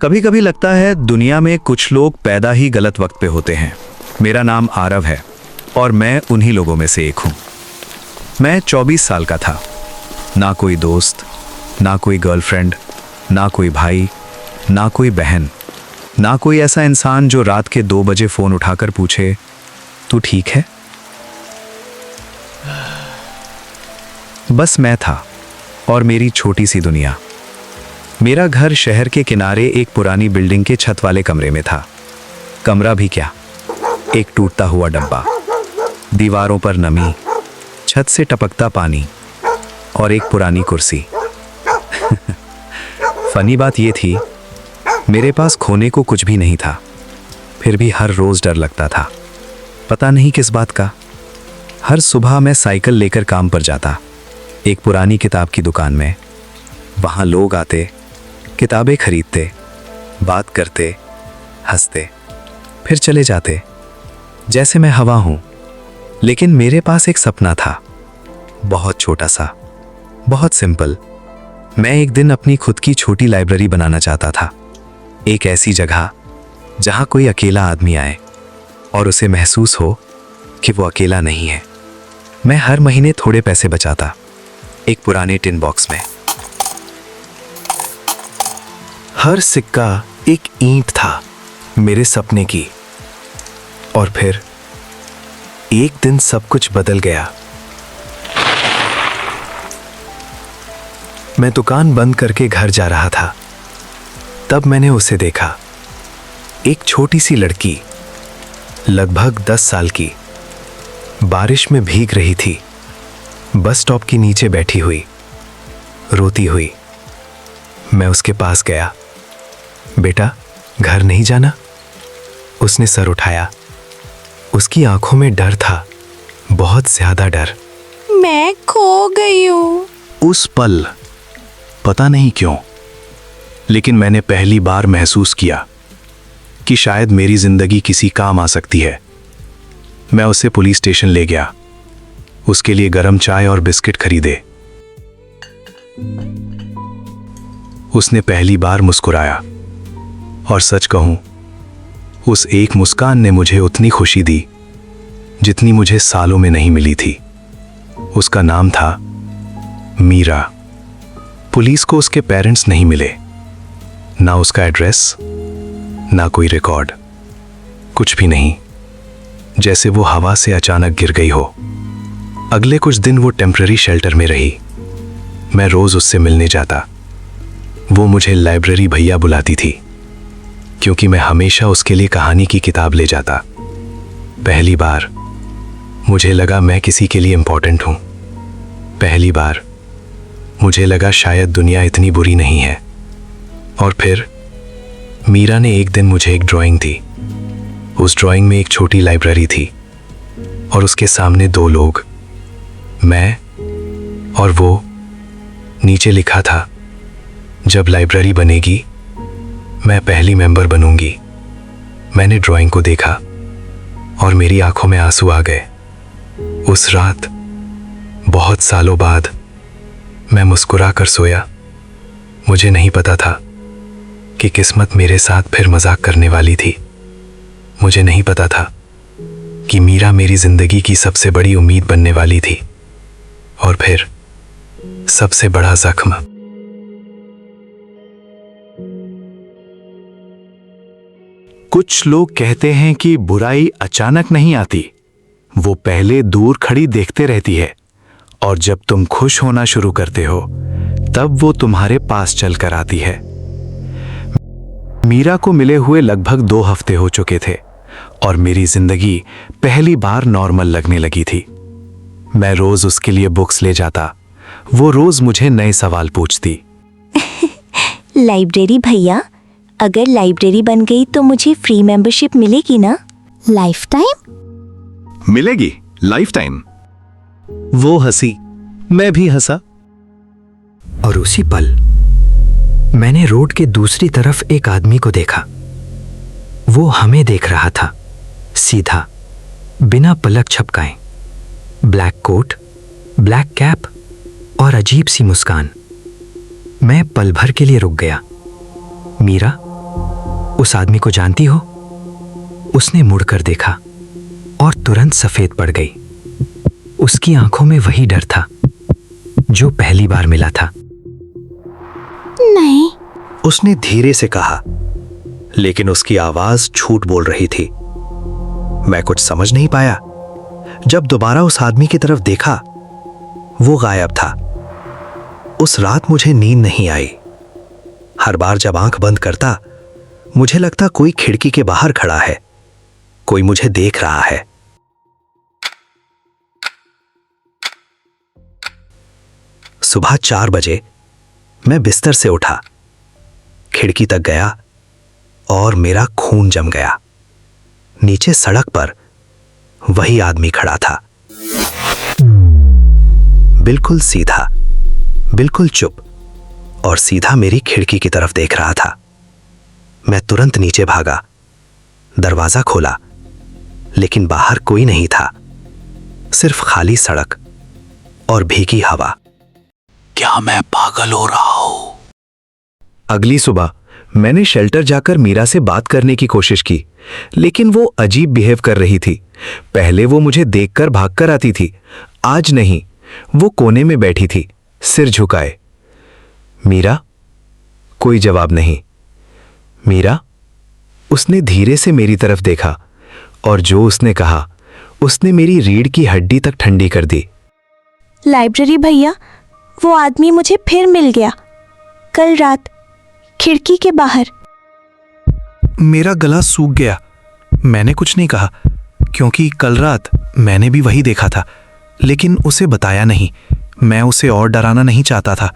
कभी कभी लगता है दुनिया में कुछ लोग पैदा ही गलत वक्त पे होते हैं। मेरा नाम आरव है और मैं उन्हीं लोगों में से एक हूँ। मैं 24 साल का था। ना कोई दोस्त, ना कोई गर्लफ्रेंड, ना कोई भाई, ना कोई बहन, ना कोई ऐसा इंसान जो रात के 2 बजे फ़ोन उठाकर पूछे तू ठीक है। बस मैं था और मेरी छोटी सी दुनिया। मेरा घर शहर के किनारे एक पुरानी बिल्डिंग के छत वाले कमरे में था। कमरा भी क्या, एक टूटता हुआ डब्बा, दीवारों पर नमी, छत से टपकता पानी और एक पुरानी कुर्सी। फनी बात यह थी, मेरे पास खोने को कुछ भी नहीं था, फिर भी हर रोज डर लगता था। पता नहीं किस बात का। हर सुबह मैं साइकिल लेकर काम पर जाता, एक पुरानी किताब की दुकान में। वहाँ लोग आते, किताबें खरीदते, बात करते, हंसते, फिर चले जाते, जैसे मैं हवा हूँ। लेकिन मेरे पास एक सपना था, बहुत छोटा सा, बहुत सिंपल। मैं एक दिन अपनी खुद की छोटी लाइब्रेरी बनाना चाहता था। एक ऐसी जगह जहाँ कोई अकेला आदमी आए और उसे महसूस हो कि वो अकेला नहीं है। मैं हर महीने थोड़े पैसे बचाता, एक पुराने टिन बॉक्स में। हर सिक्का एक ईंट था मेरे सपने की। और फिर एक दिन सब कुछ बदल गया। मैं दुकान बंद करके घर जा रहा था, तब मैंने उसे देखा। एक छोटी सी लड़की, लगभग 10 साल की, बारिश में भीग रही थी, बस स्टॉप के नीचे बैठी हुई, रोती हुई। मैं उसके पास गया। बेटा, घर नहीं जाना? उसने सर उठाया। उसकी आंखों में डर था, बहुत ज्यादा डर। मैं खो गई हूँ। उस पल पता नहीं क्यों, लेकिन मैंने पहली बार महसूस किया कि शायद मेरी जिंदगी किसी काम आ सकती है। मैं उसे पुलिस स्टेशन ले गया, उसके लिए गरम चाय और बिस्किट खरीदे। उसने पहली बार मुस्कुराया और सच कहूं, उस एक मुस्कान ने मुझे उतनी खुशी दी जितनी मुझे सालों में नहीं मिली थी। उसका नाम था मीरा। पुलिस को उसके पेरेंट्स नहीं मिले, ना उसका एड्रेस, ना कोई रिकॉर्ड, कुछ भी नहीं। जैसे वो हवा से अचानक गिर गई हो। अगले कुछ दिन वो टेम्पररी शेल्टर में रही। मैं रोज उससे मिलने जाता। वो मुझे लाइब्रेरी भैया बुलाती थी, क्योंकि मैं हमेशा उसके लिए कहानी की किताब ले जाता। पहली बार मुझे लगा मैं किसी के लिए इंपॉर्टेंट हूं। पहली बार मुझे लगा शायद दुनिया इतनी बुरी नहीं है। और फिर मीरा ने एक दिन मुझे एक ड्राइंग दी। उस ड्राइंग में एक छोटी लाइब्रेरी थी और उसके सामने 2 लोग, मैं और वो। नीचे लिखा था, जब लाइब्रेरी बनेगी मैं पहली मेंबर बनूंगी। मैंने ड्राइंग को देखा और मेरी आंखों में आंसू आ गए। उस रात, बहुत सालों बाद, मैं मुस्कुरा कर सोया। मुझे नहीं पता था कि किस्मत मेरे साथ फिर मजाक करने वाली थी। मुझे नहीं पता था कि मीरा मेरी जिंदगी की सबसे बड़ी उम्मीद बनने वाली थी। और फिर सबसे बड़ा जख्म। कुछ लोग कहते हैं कि बुराई अचानक नहीं आती, वो पहले दूर खड़ी देखते रहती है, और जब तुम खुश होना शुरू करते हो तब वो तुम्हारे पास चलकर आती है। मीरा को मिले हुए लगभग 2 हफ्ते हो चुके थे और मेरी जिंदगी पहली बार नॉर्मल लगने लगी थी। मैं रोज उसके लिए बुक्स ले जाता, वो रोज मुझे नए सवाल पूछती। लाइब्रेरी भैया, अगर लाइब्रेरी बन गई तो मुझे फ्री मेंबरशिप मिलेगी ना? Life time? मिलेगी, लाइफ टाइम। वो हंसी, मैं भी हंसा। और उसी पल मैंने रोड के दूसरी तरफ एक आदमी को देखा। वो हमें देख रहा था, सीधा, बिना पलक झपकाए। ब्लैक कोट, ब्लैक कैप और अजीब सी मुस्कान। मैं पल भर के लिए रुक गया। मीरा, उस आदमी को जानती हो? उसने मुड़कर देखा और तुरंत सफेद पड़ गई। उसकी आंखों में वही डर था जो पहली बार मिला था। नहीं। उसने धीरे से कहा, लेकिन उसकी आवाज झूठ बोल रही थी। मैं कुछ समझ नहीं पाया। जब दोबारा उस आदमी की तरफ देखा, वो गायब था। उस रात मुझे नींद नहीं आई। हर बार जब आंख बंद करता, मुझे लगता कोई खिड़की के बाहर खड़ा है, कोई मुझे देख रहा है। सुबह 4 बजे मैं बिस्तर से उठा, खिड़की तक गया और मेरा खून जम गया। नीचे सड़क पर वही आदमी खड़ा था, बिल्कुल सीधा, बिल्कुल चुप और सीधा मेरी खिड़की की तरफ देख रहा था। मैं तुरंत नीचे भागा, दरवाजा खोला, लेकिन बाहर कोई नहीं था, सिर्फ खाली सड़क और भीगी हवा। क्या मैं पागल हो रहा हूं? अगली सुबह मैंने शेल्टर जाकर मीरा से बात करने की कोशिश की, लेकिन वो अजीब बिहेव कर रही थी। पहले वो मुझे देखकर भागकर आती थी, आज नहीं। वो कोने में बैठी थी, सिर झुकाए। मीरा? कोई जवाब नहीं। मीरा? उसने धीरे से मेरी तरफ देखा और जो उसने कहा, उसने मेरी रीढ़ की हड्डी तक ठंडी कर दी। लाइब्रेरी भैया, वो आदमी मुझे फिर मिल गया, कल रात खिड़की के बाहर। मेरा गला सूख गया। मैंने कुछ नहीं कहा, क्योंकि कल रात मैंने भी वही देखा था, लेकिन उसे बताया नहीं। मैं उसे और डराना नहीं चाहता था।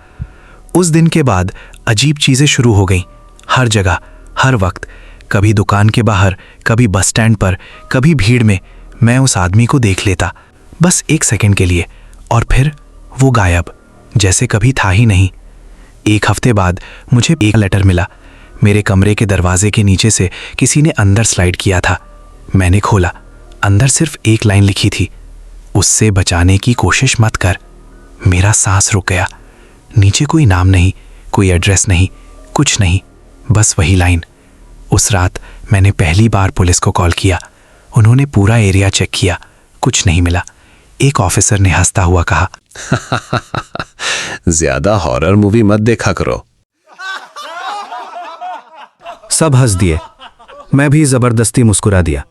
उस दिन के बाद अजीब चीजें शुरू हो गईं, हर जगह, हर वक्त। कभी दुकान के बाहर, कभी बस स्टैंड पर, कभी भीड़ में मैं उस आदमी को देख लेता, बस 1 सेकंड के लिए, और फिर वो गायब, जैसे कभी था ही नहीं। 1 हफ्ते बाद मुझे एक लेटर मिला। मेरे कमरे के दरवाजे के नीचे से किसी ने अंदर स्लाइड किया था। मैंने खोला, अंदर सिर्फ एक लाइन लिखी थी, उससे बचाने की कोशिश मत कर। मेरा सांस रुक गया। नीचे कोई नाम नहीं, कोई एड्रेस नहीं, कुछ नहीं, बस वही लाइन। उस रात मैंने पहली बार पुलिस को कॉल किया। उन्होंने पूरा एरिया चेक किया, कुछ नहीं मिला। एक ऑफिसर ने हंसता हुआ कहा, ज्यादा हॉरर मूवी मत देखा करो। सब हंस दिए, मैं भी जबरदस्ती मुस्कुरा दिया,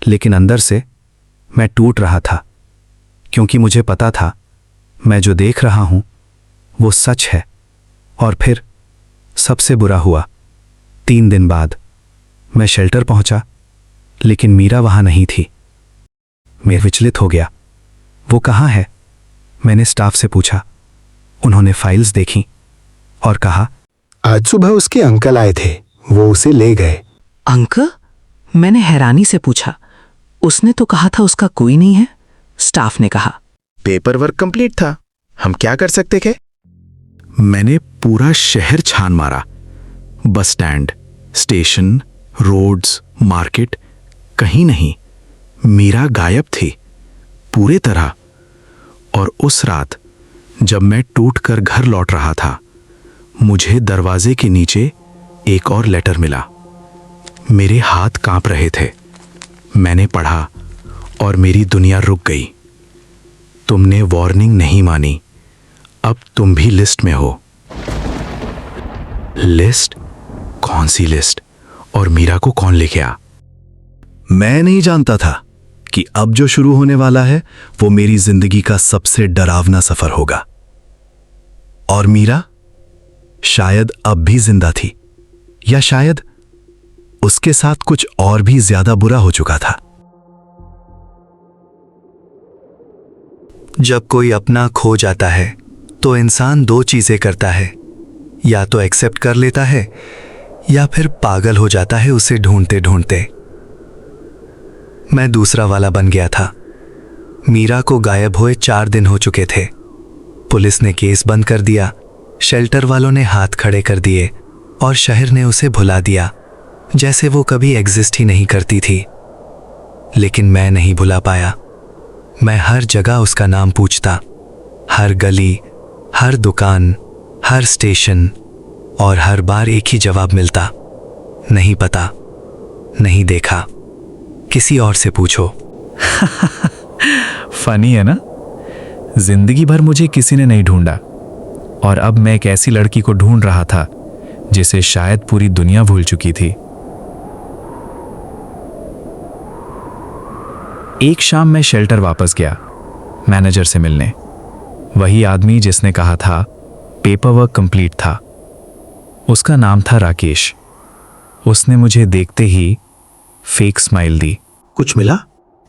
लेकिन अंदर से मैं टूट रहा था, क्योंकि मुझे पता था मैं जो देख रहा हूं वो सच है। और फिर सबसे बुरा हुआ, 3 दिन बाद मैं शेल्टर पहुंचा, लेकिन मीरा वहां नहीं थी। मैं विचलित हो गया। वो कहाँ है? मैंने स्टाफ से पूछा। उन्होंने फाइल्स देखी और कहा, आज सुबह उसके अंकल आए थे, वो उसे ले गए। अंकल? मैंने हैरानी से पूछा। उसने तो कहा था उसका कोई नहीं है। स्टाफ ने कहा, पेपर वर्क कंप्लीट था, हम क्या कर सकते थे? मैंने पूरा शहर छान मारा, bus stand, station, roads, market, कहीं नहीं। मीरा गायब थी पूरे तरह। और उस रात जब मैं टूटकर घर लौट रहा था, मुझे दरवाजे के नीचे एक और लेटर मिला। मेरे हाथ कांप रहे थे। मैंने पढ़ा और मेरी दुनिया रुक गई। तुमने वार्निंग नहीं मानी, अब तुम भी लिस्ट में हो। लिस्ट? कौन सी लिस्ट? और मीरा को कौन लेके आ? मैं नहीं जानता था कि अब जो शुरू होने वाला है वो मेरी जिंदगी का सबसे डरावना सफर होगा। और मीरा शायद अब भी जिंदा थी, या शायद उसके साथ कुछ और भी ज्यादा बुरा हो चुका था। जब कोई अपना खो जाता है तो इंसान 2 चीजें करता है, या तो एक्सेप्ट कर लेता है या फिर पागल हो जाता है उसे ढूंढते ढूंढते। मैं दूसरा वाला बन गया था। मीरा को गायब हुए 4 दिन हो चुके थे। पुलिस ने केस बंद कर दिया, शेल्टर वालों ने हाथ खड़े कर दिए और शहर ने उसे भुला दिया, जैसे वो कभी एग्जिस्ट ही नहीं करती थी। लेकिन मैं नहीं भुला पाया। मैं हर जगह उसका नाम पूछता, हर गली, हर दुकान, हर स्टेशन, और हर बार एक ही जवाब मिलता, नहीं पता, नहीं देखा, किसी और से पूछो। फनी है ना? जिंदगी भर मुझे किसी ने नहीं ढूंढा, और अब मैं एक ऐसी लड़की को ढूंढ रहा था जिसे शायद पूरी दुनिया भूल चुकी थी। एक शाम मैं शेल्टर वापस गया मैनेजर से मिलने। वही आदमी जिसने कहा था पेपर वर्क कंप्लीट था। उसका नाम था राकेश। उसने मुझे देखते ही फेक स्माइल दी। कुछ मिला?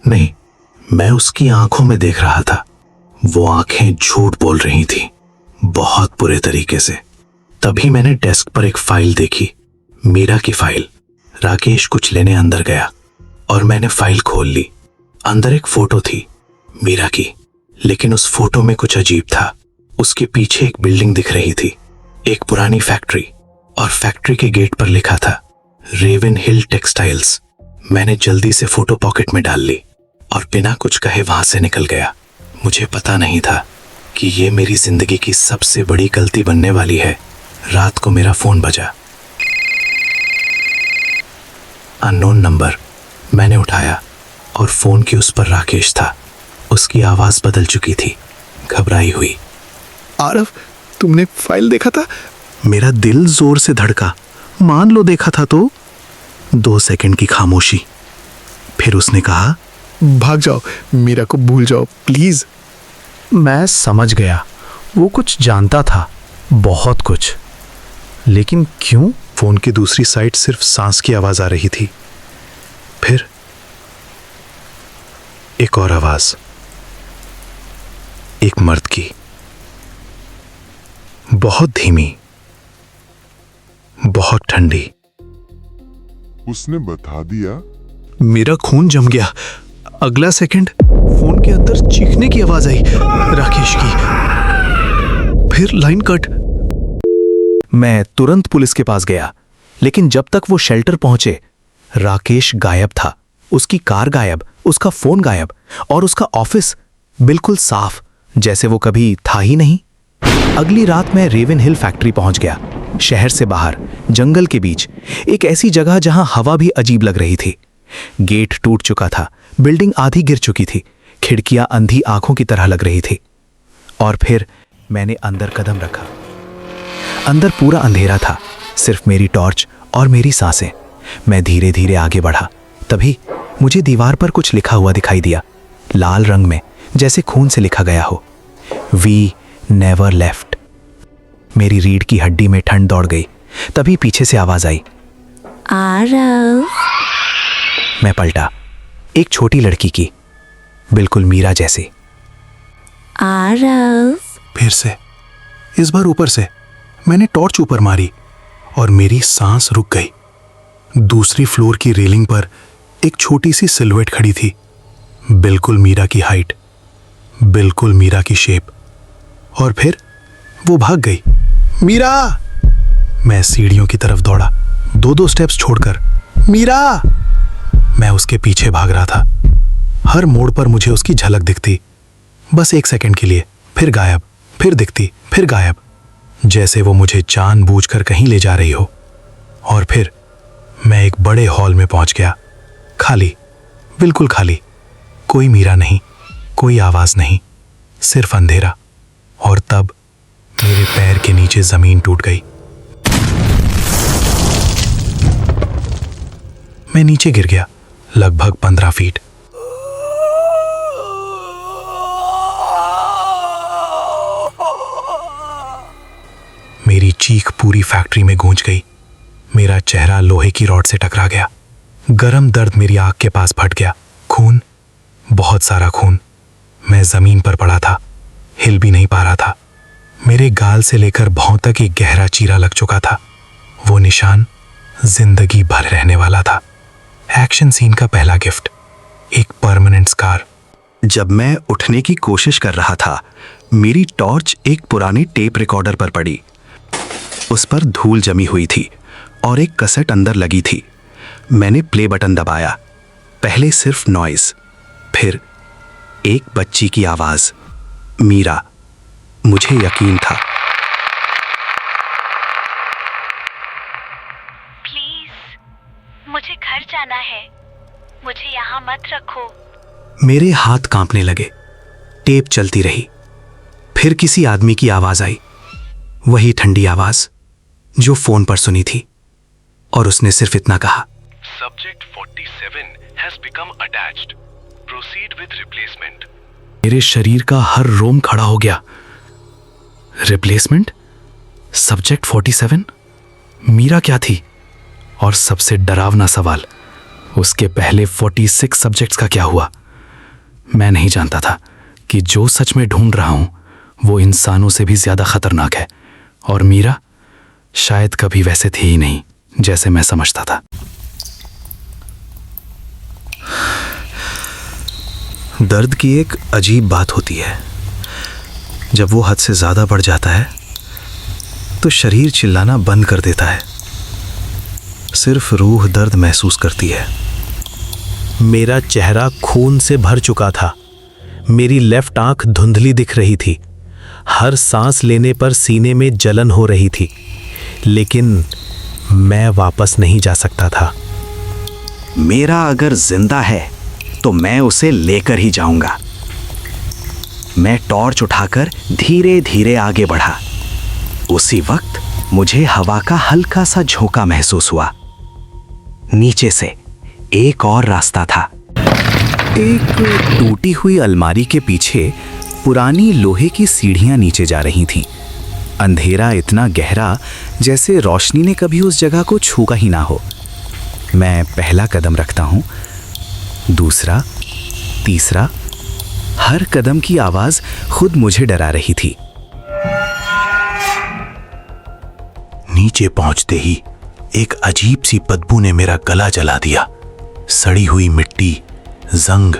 नहीं, मैं उसकी आंखों में देख रहा था। वो आंखें झूठ बोल रही थी, बहुत बुरे तरीके से। तभी मैंने डेस्क पर एक फाइल देखी, मीरा की फाइल। राकेश कुछ लेने अंदर गया और मैंने फाइल खोल ली। अंदर एक फोटो थी मीरा की, लेकिन उस फोटो में कुछ अजीब था। उसके पीछे एक बिल्डिंग दिख रही थी, एक पुरानी फैक्ट्री, और फैक्ट्री के गेट पर लिखा था रेवन हिल टेक्सटाइल्स। मैंने जल्दी से फोटो पॉकेट में डाल ली और बिना कुछ कहे वहां से निकल गया। मुझे पता नहीं था कि ये मेरी जिंदगी की सबसे बड़ी गलती बनने वाली है। रात को मेरा फोन बजा। Unknown number. मैंने उठाया और फोन की उस पर राकेश था। उसकी आवाज बदल चुकी थी, घबराई हुई। आरव, तुमने फाइल देखा था? मेरा दिल जोर से धड़का। मान लो देखा था तो। 2 सेकंड की खामोशी, फिर उसने कहा, भाग जाओ, मीरा को भूल जाओ प्लीज। मैं समझ गया, वो कुछ जानता था, बहुत कुछ। लेकिन क्यों? फोन की दूसरी साइड सिर्फ सांस की आवाज आ रही थी। फिर एक और आवाज, एक मर्द की, बहुत धीमी, बहुत ठंडी। उसने बता दिया? मेरा खून जम गया। अगला सेकंड फोन के अंदर चीखने की आवाज आई, राकेश की। फिर लाइन कट। मैं तुरंत पुलिस के पास गया, लेकिन जब तक वो शेल्टर पहुंचे, राकेश गायब था। उसकी कार गायब, उसका फोन गायब, और उसका ऑफिस बिल्कुल साफ, जैसे वो कभी था ही नहीं। अगली रात मैं रेवन हिल फैक्ट्री पहुंच गया। शहर से बाहर, जंगल के बीच, एक ऐसी जगह जहां हवा भी अजीब लग रही थी। गेट टूट चुका था, बिल्डिंग आधी गिर चुकी थी, खिड़कियां अंधी आंखों की तरह लग रही थी। और फिर मैंने अंदर कदम रखा। अंदर पूरा अंधेरा था, सिर्फ मेरी टॉर्च और मेरी सांसें। मैं धीरे धीरे आगे बढ़ा। तभी मुझे दीवार पर कुछ लिखा हुआ दिखाई दिया, लाल रंग में, जैसे खून से लिखा गया हो, वी नेवर लेफ्ट। मेरी रीढ़ की हड्डी में ठंड दौड़ गई। तभी पीछे से आवाज आई, आरव। मैं पलटा। एक छोटी लड़की की, बिल्कुल मीरा जैसी। आरव। फिर से, इस बार ऊपर से। मैंने टॉर्च ऊपर मारी और मेरी सांस रुक गई। दूसरी फ्लोर की रेलिंग पर एक छोटी सी सिलुएट खड़ी थी, बिल्कुल मीरा की हाइट, बिल्कुल मीरा की शेप। और फिर वो भाग गई। मीरा! मैं सीढ़ियों की तरफ दौड़ा, 2-2 स्टेप्स छोड़कर। मीरा! मैं उसके पीछे भाग रहा था। हर मोड़ पर मुझे उसकी झलक दिखती, बस 1 सेकंड के लिए, फिर गायब, फिर दिखती, फिर गायब, जैसे वो मुझे जानबूझकर कहीं ले जा रही हो। और फिर मैं एक बड़े हॉल में पहुंच गया, खाली, बिल्कुल खाली। कोई मीरा नहीं, कोई आवाज नहीं, सिर्फ अंधेरा। और तब मेरे पैर के नीचे जमीन टूट गई। मैं नीचे गिर गया, लगभग 15 फीट। मेरी चीख पूरी फैक्ट्री में गूंज गई। मेरा चेहरा लोहे की रॉड से टकरा गया। गरम दर्द मेरी आंख के पास फट गया। खून, बहुत सारा खून। मैं जमीन पर पड़ा था, हिल भी नहीं पा रहा था। मेरे गाल से लेकर भौं तक एक गहरा चीरा लग चुका था। वो निशान जिंदगी भर रहने वाला था। एक्शन सीन का पहला गिफ्ट, एक परमानेंट स्कार। जब मैं उठने की कोशिश कर रहा था, मेरी टॉर्च एक पुरानी टेप रिकॉर्डर पर पड़ी। उस पर धूल जमी हुई थी और एक कैसेट अंदर लगी थी। मैंने प्ले बटन दबाया। पहले सिर्फ नॉइज, फिर एक बच्ची की आवाज, मीरा। मुझे यकीन था। प्लीज मुझे घर जाना है, मुझे यहाँ मत रखो। मेरे हाथ कांपने लगे। टेप चलती रही। फिर किसी आदमी की आवाज आई, वही ठंडी आवाज जो फोन पर सुनी थी, और उसने सिर्फ इतना कहा, Subject 47 has become attached. Proceed with replacement. मेरे शरीर का हर रोम खड़ा हो गया। रिप्लेसमेंट? सब्जेक्ट 47? मीरा क्या थी? और सबसे डरावना सवाल, उसके पहले 46 सब्जेक्ट्स का क्या हुआ? मैं नहीं जानता था कि जो सच में ढूंढ रहा हूं वो इंसानों से भी ज्यादा खतरनाक है, और मीरा शायद कभी वैसे थी ही नहीं जैसे मैं समझता था। दर्द की एक अजीब बात होती है, जब वो हद से ज्यादा बढ़ जाता है तो शरीर चिल्लाना बंद कर देता है, सिर्फ रूह दर्द महसूस करती है। मेरा चेहरा खून से भर चुका था। मेरी लेफ्ट आंख धुंधली दिख रही थी। हर सांस लेने पर सीने में जलन हो रही थी, लेकिन मैं वापस नहीं जा सकता था। मेरा अगर जिंदा है तो मैं उसे लेकर ही जाऊंगा। मैं टॉर्च उठाकर धीरे धीरे आगे बढ़ा। उसी वक्त मुझे हवा का हल्का सा झोंका महसूस हुआ। नीचे से एक और रास्ता था। एक टूटी हुई अलमारी के पीछे पुरानी लोहे की सीढ़ियां नीचे जा रही थीं। अंधेरा इतना गहरा जैसे रोशनी ने कभी उस जगह को छूआ ही ना हो। मैं पहला कदम रखता हूं, दूसरा, तीसरा। हर कदम की आवाज खुद मुझे डरा रही थी। नीचे पहुंचते ही एक अजीब सी बदबू ने मेरा गला जला दिया। सड़ी हुई मिट्टी, जंग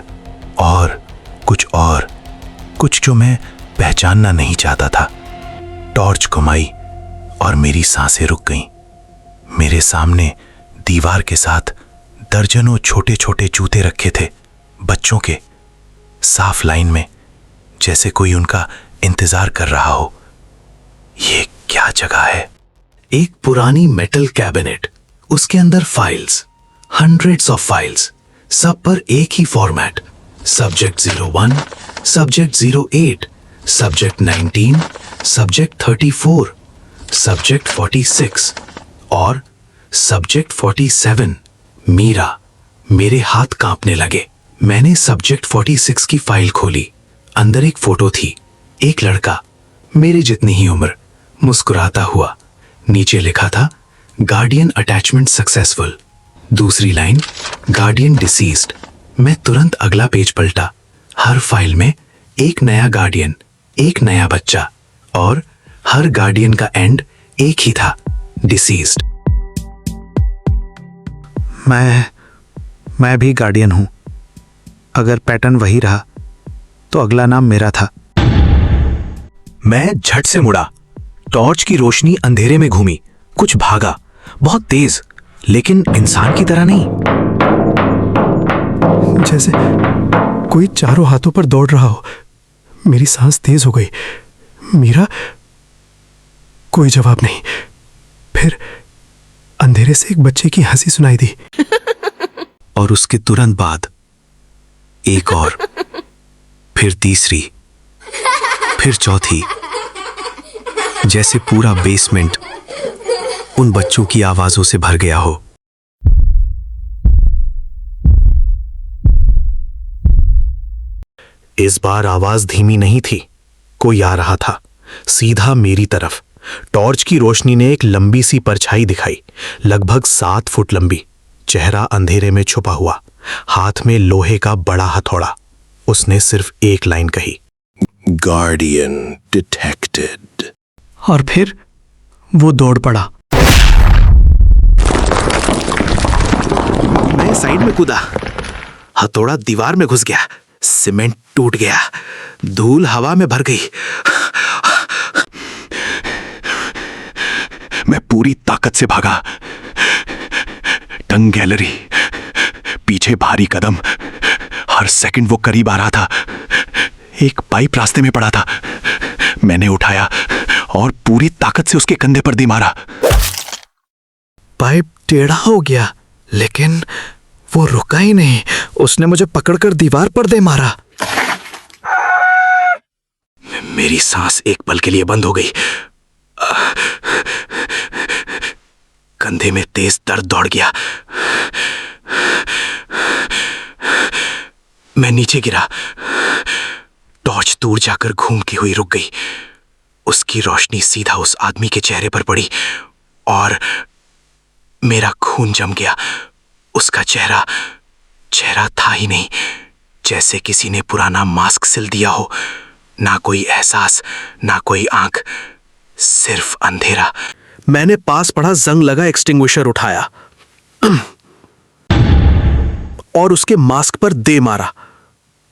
और कुछ जो मैं पहचानना नहीं चाहता था। टॉर्च घुमाई और मेरी सांसें रुक गईं। मेरे सामने दीवार के साथ दर्जनों छोटे छोटे जूते रखे थे, बच्चों के, साफ लाइन में, जैसे कोई उनका इंतजार कर रहा हो। ये क्या जगह है? एक पुरानी मेटल कैबिनेट, उसके अंदर फाइल्स, हंड्रेड्स ऑफ फाइल्स, सब पर एक ही format, subject 01, subject 08, subject 19, subject 34, subject 46 और सब्जेक्ट 47। मीरा। मेरे हाथ कांपने लगे। मैंने सब्जेक्ट 46 की फाइल खोली। अंदर एक फोटो थी, एक लड़का, मेरे जितनी ही उम्र, मुस्कुराता हुआ। नीचे लिखा था, गार्डियन अटैचमेंट सक्सेसफुल। दूसरी लाइन, गार्डियन डिसीज्ड। मैं तुरंत अगला पेज पलटा। हर फाइल में एक नया गार्डियन, एक नया बच्चा, और हर गार्डियन का एंड एक ही था, डिसीज्ड। मैं भी गार्डियन हूं। अगर पैटर्न वही रहा तो अगला नाम मेरा था। मैं झट से मुड़ा। टॉर्च की रोशनी अंधेरे में घूमी। कुछ भागा, बहुत तेज, लेकिन इंसान की तरह नहीं। जैसे कोई चारों हाथों पर दौड़ रहा हो। मेरी सांस तेज हो गई। मीरा? कोई जवाब नहीं। फिर अंधेरे से एक बच्चे की हंसी सुनाई दी। और उसके तुरंत बाद एक और, फिर तीसरी, फिर चौथी। जैसे पूरा बेसमेंट उन बच्चों की आवाजों से भर गया हो। इस बार आवाज धीमी नहीं थी। कोई आ रहा था, सीधा मेरी तरफ। टॉर्च की रोशनी ने एक लंबी सी परछाई दिखाई, लगभग 7 फुट लंबी। चेहरा अंधेरे में छुपा हुआ, हाथ में लोहे का बड़ा हथौड़ा। उसने सिर्फ एक लाइन कही, गार्डियन डिटेक्टेड। और फिर वो दौड़ पड़ा। मैं साइड में कूदा। हथौड़ा दीवार में घुस गया। सीमेंट टूट गया। धूल हवा में भर गई। मैं पूरी ताकत से भागा। टंग गैलरी, पीछे भारी कदम। हर सेकंड वो करीब आ रहा था। एक पाइप रास्ते में पड़ा था। मैंने उठाया और पूरी ताकत से उसके कंधे पर दी मारा। पाइप टेढ़ा हो गया, लेकिन वो रुका ही नहीं। उसने मुझे पकड़कर दीवार पर दे मारा। मेरी सांस एक पल के लिए बंद हो गई। कंधे में तेज दर्द दौड़ गया। मैं नीचे गिरा। टॉर्च दूर जाकर घूमती हुई रुक गई। उसकी रोशनी सीधा उस आदमी के चेहरे पर पड़ी और मेरा खून जम गया। उसका चेहरा था ही नहीं, जैसे किसी ने पुराना मास्क सिल दिया हो। ना कोई एहसास, ना कोई आंख, सिर्फ अंधेरा। मैंने पास पड़ा जंग लगा एक्सटिंग्विशर उठाया और उसके मास्क पर दे मारा।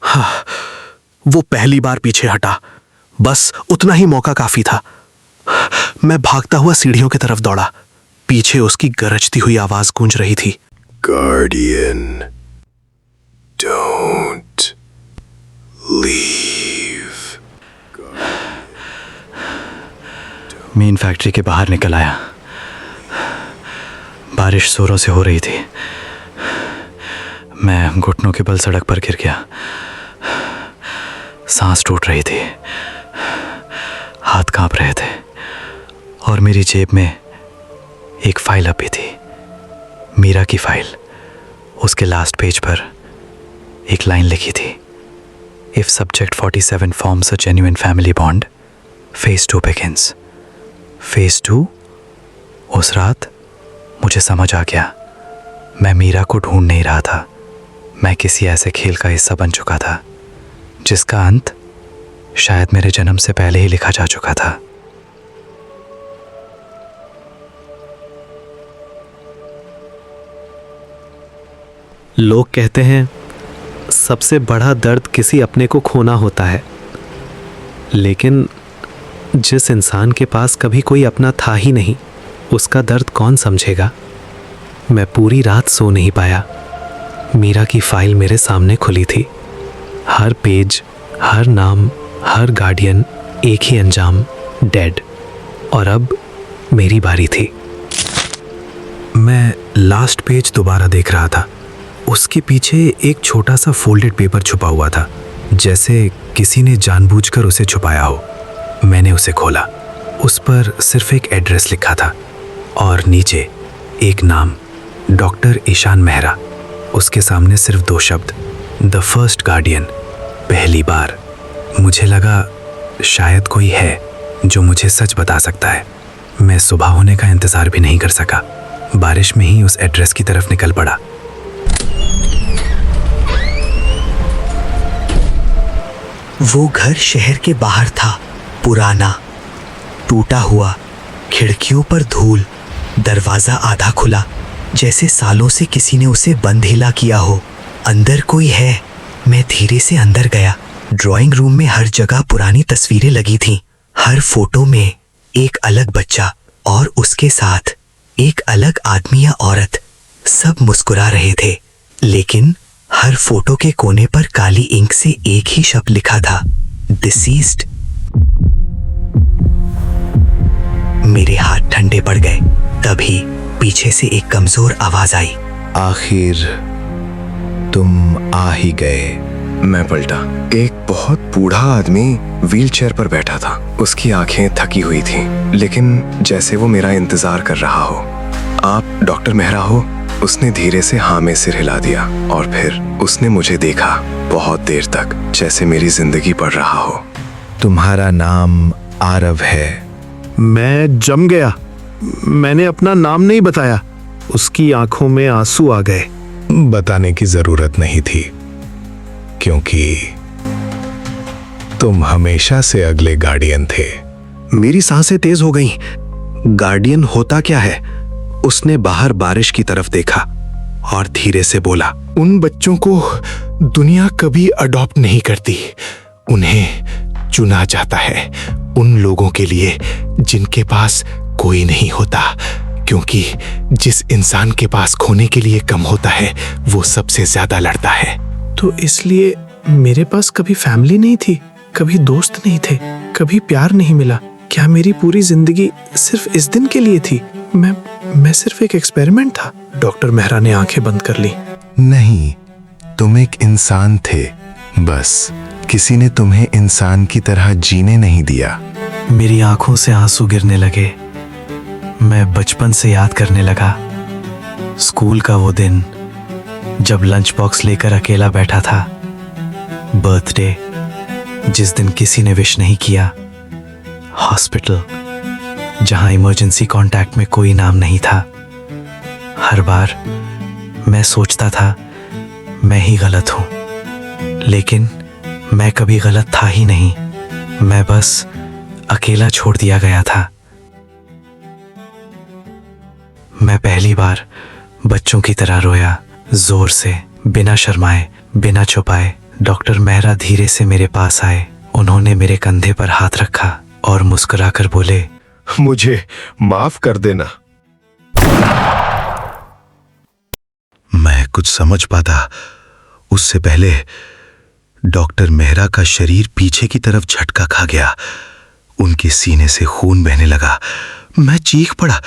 हाँ, वो पहली बार पीछे हटा। बस उतना ही मौका काफी था। मैं भागता हुआ सीढ़ियों की तरफ दौड़ा। पीछे उसकी गरजती हुई आवाज गूंज रही थी। Guardian, don't leave. Main factory के बाहर निकल आया। बारिश जोरों से हो रही थी। मैं घुटनों के बल सड़क पर गिर गया। सांस टूट रही थी, हाथ कांप रहे थे और मेरी जेब में एक फाइल अभी थी, मीरा की फाइल। उसके लास्ट पेज पर एक लाइन लिखी थी, if subject 47 forms a genuine family bond, phase 2 begins. Phase 2? उस रात मुझे समझ आ गया, मैं मीरा को ढूंढ नहीं रहा था। मैं किसी ऐसे खेल का हिस्सा बन चुका था जिसका अंत शायद मेरे जन्म से पहले ही लिखा जा चुका था। लोग कहते हैं सबसे बड़ा दर्द किसी अपने को खोना होता है, लेकिन जिस इंसान के पास कभी कोई अपना था ही नहीं, उसका दर्द कौन समझेगा। मैं पूरी रात सो नहीं पाया। मीरा की फाइल मेरे सामने खुली थी। हर पेज, हर नाम, हर गार्डियन, एक ही अंजाम, डेड। और अब मेरी बारी थी। मैं लास्ट पेज दोबारा देख रहा था। उसके पीछे एक छोटा सा फोल्डेड पेपर छुपा हुआ था, जैसे किसी ने जानबूझकर उसे छुपाया हो। मैंने उसे खोला। उस पर सिर्फ एक एड्रेस लिखा था और नीचे एक नाम, डॉक्टर ईशान मेहरा। उसके सामने सिर्फ 2 शब्द, द फर्स्ट गार्डियन, पहली बार। मुझे लगा शायद कोई है जो मुझे सच बता सकता है। मैं सुबह होने का इंतजार भी नहीं कर सका। बारिश में ही उस एड्रेस की तरफ निकल पड़ा। वो घर शहर के बाहर था, पुराना, टूटा हुआ, खिड़कियों पर धूल, दरवाजा आधा खुला, जैसे सालों से किसी ने उसे बंद हिला किया हो। अंदर कोई है। मैं धीरे से अंदर गया। ड्राइंग रूम में हर जगह पुरानी तस्वीरें लगी थीं। हर फोटो में एक अलग बच्चा और उसके साथ एक अलग आदमी या औरत। सब मुस्कुरा रहे थे, लेकिन हर फोटो के कोने पर काली इंक से एक ही शब्द लिखा था, डिसीज्ड। मेरे हाथ ठंडे पड़ गए। तभी पीछे से एक कमजोर आवाज आई, आखिर तुम आ ही गए। मैं पलटा। एक बहुत बूढ़ा आदमी व्हीलचेयर पर बैठा था। उसकी आंखें थकी हुई थीं, लेकिन जैसे वो मेरा इंतजार कर रहा हो। आप डॉक्टर मेहरा हो? उसने धीरे से हाँ में सिर हिला दिया और फिर उसने मुझे देखा बहुत देर तक, जैसे मेरी जिंदगी पढ़ रहा हो। तुम्हारा नाम आरव है। मैं जम गया। मैंने अपना नाम नहीं बताया। उसकी आंखों में आंसू आ गए। बताने की जरूरत नहीं थी, क्योंकि तुम हमेशा से अगले गार्डियन थे। मेरी सांसें तेज हो गईं। गार्डियन होता क्या है? उसने बाहर बारिश की तरफ देखा और धीरे से बोला, उन बच्चों को दुनिया कभी अडॉप्ट नहीं करती, उन्हें चुना जाता है। उन लोगों के लिए जिनके पास कोई नहीं होता, क्योंकि जिस इंसान के पास खोने के लिए कम होता है, वो सबसे ज्यादा लड़ता है। तो इसलिए मेरे पास कभी फैमिली नहीं थी, कभी दोस्त नहीं थे, कभी प्यार नहीं मिला। क्या मेरी पूरी जिंदगी सिर्फ इस दिन के लिए थी? मैं सिर्फ एक एक्सपेरिमेंट था। डॉक्टर मेहरा ने आंखें बंद कर ली। नहीं, तुम एक इंसान थे, बस किसी ने तुम्हें इंसान की तरह जीने नहीं दिया। मेरी आंखों से आंसू गिरने लगे। मैं बचपन से याद करने लगा स्कूल का वो दिन जब लंच बॉक्स लेकर अकेला बैठा था। बर्थडे जिस दिन किसी ने विश नहीं किया। हॉस्पिटल जहां इमरजेंसी कांटेक्ट में कोई नाम नहीं था। हर बार मैं सोचता था मैं ही गलत हूं, लेकिन मैं कभी गलत था ही नहीं। मैं बस अकेला छोड़ दिया गया था। मैं पहली बार बच्चों की तरह रोया, जोर से, बिना शर्माए, बिना छुपाए। डॉक्टर मेहरा धीरे से मेरे पास आए। उन्होंने मेरे कंधे पर हाथ रखा और मुस्कुराकर बोले, मुझे माफ कर देना। मैं कुछ समझ पाता उससे पहले डॉक्टर मेहरा का शरीर पीछे की तरफ झटका खा गया। उनके सीने से खून बहने लगा। मैं चीख पड़ा,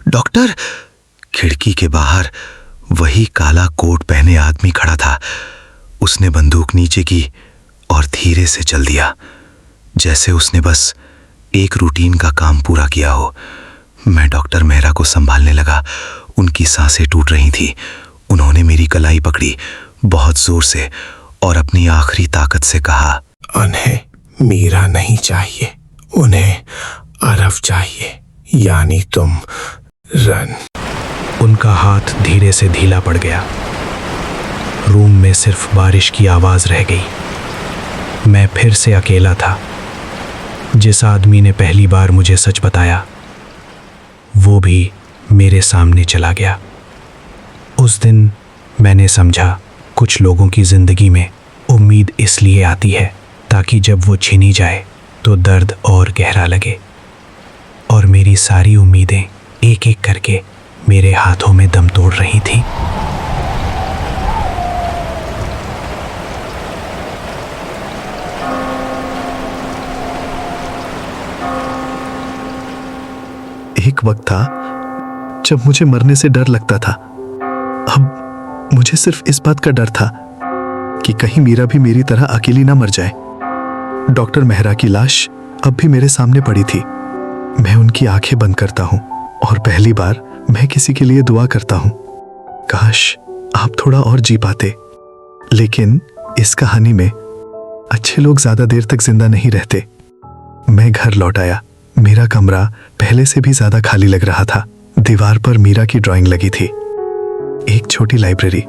डॉक्टर! खिड़की के बाहर वही काला कोट पहने आदमी खड़ा था। उसने बंदूक नीचे की और धीरे से चल दिया, जैसे उसने बस एक रूटीन का काम पूरा किया हो। मैं डॉक्टर मेहरा को संभालने लगा। उनकी सांसें टूट रही थी। उन्होंने मेरी कलाई पकड़ी बहुत जोर से और अपनी आखिरी ताकत से कहा, उन्हें मीरा नहीं चाहिए, उन्हें अरफ चाहिए, यानी तुम रन। उनका हाथ धीरे से ढीला पड़ गया। रूम में सिर्फ बारिश की आवाज रह गई। मैं फिर से अकेला था। जिस आदमी ने पहली बार मुझे सच बताया, वो भी मेरे सामने चला गया। उस दिन मैंने समझा कुछ लोगों की जिंदगी में उम्मीद इसलिए आती है ताकि जब वो छीनी जाए तो दर्द और गहरा लगे। और मेरी सारी उम्मीदें एक एक करके मेरे हाथों में दम तोड़ रही थी। एक वक्त था जब मुझे मरने से डर लगता था। अब मुझे सिर्फ इस बात का डर था कि कहीं मीरा भी मेरी तरह अकेली ना मर जाए। डॉक्टर मेहरा की लाश अब भी मेरे सामने पड़ी थी। मैं उनकी आंखें बंद करता हूं और पहली बार मैं किसी के लिए दुआ करता हूं, काश आप थोड़ा और जी पाते। लेकिन इस कहानी में अच्छे लोग ज्यादा देर तक जिंदा नहीं रहते। मैं घर लौट आया। मेरा कमरा पहले से भी ज्यादा खाली लग रहा था। दीवार पर मीरा की ड्राइंग लगी थी। एक छोटी लाइब्रेरी,